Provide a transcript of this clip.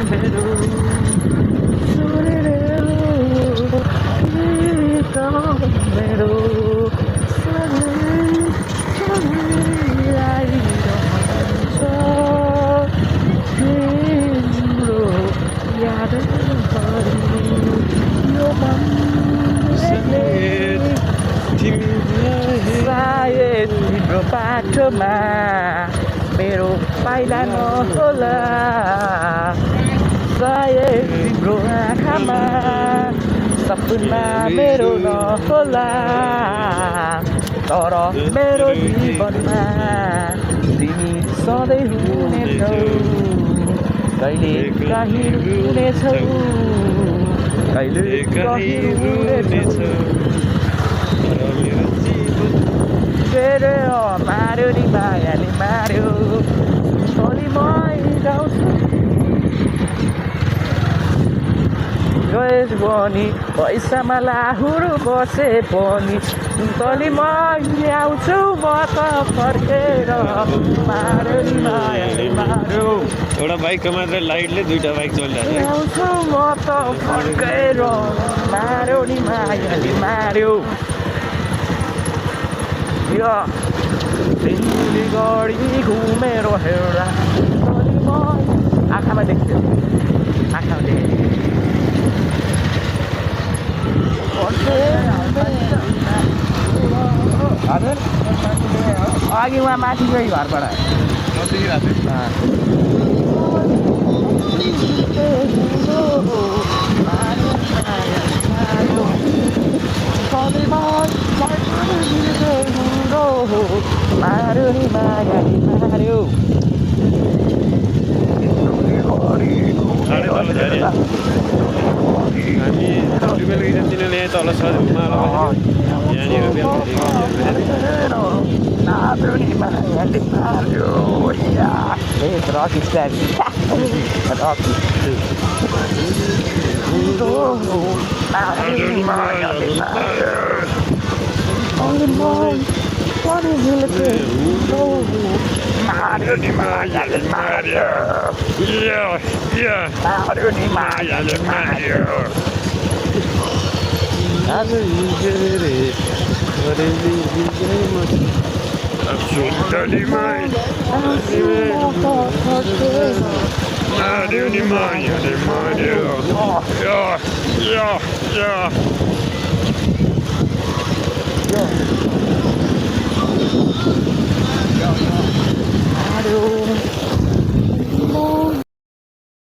मेरो सुनेर गीत मेरो आइरहन्छ तिम्रो यादहरू यो मनले सायद तिम्रो बाटोमा मेरो पाइला नहोला सायद तिम्रो आँखामा सपना मेरो नहोला तर मेरो जीवनमा तिमी सधैँ हुनेछौ कहिले काहीँ हुनेछौ कहिले काहीँ हुनेछौ तेरे मार्यो नि मायाले मार्यो छोरी मैदाउँछु गएछ पनि पैसामा लाहुरो बसे पनि तँले म ल्याउँछु म त फर्केर मार्यो नि मायाले मार्यो एउटा बाइकको मात्र लाइटले दुईटा बाइक चलिरहेको ल्याउँछु म त फर्केर मार्यो नि मायाले मार्यो यो सिलगढी घुमेर हेर्दा तँले म आँखामा देख्थ्यो आँखामा देख्थ्यो हजुर अघि उहाँ माथि गयो घरबाट मार्यो नि मायाले मार्यो हामी बेलुकी तिनीहरूले यहाँ तल छ यहाँनिर Rocky style. Rocky. What is it? Mario di Mario. Yeah. Mario di Mario. Absolutely mine. Mario di Mario. Yeah. Mario.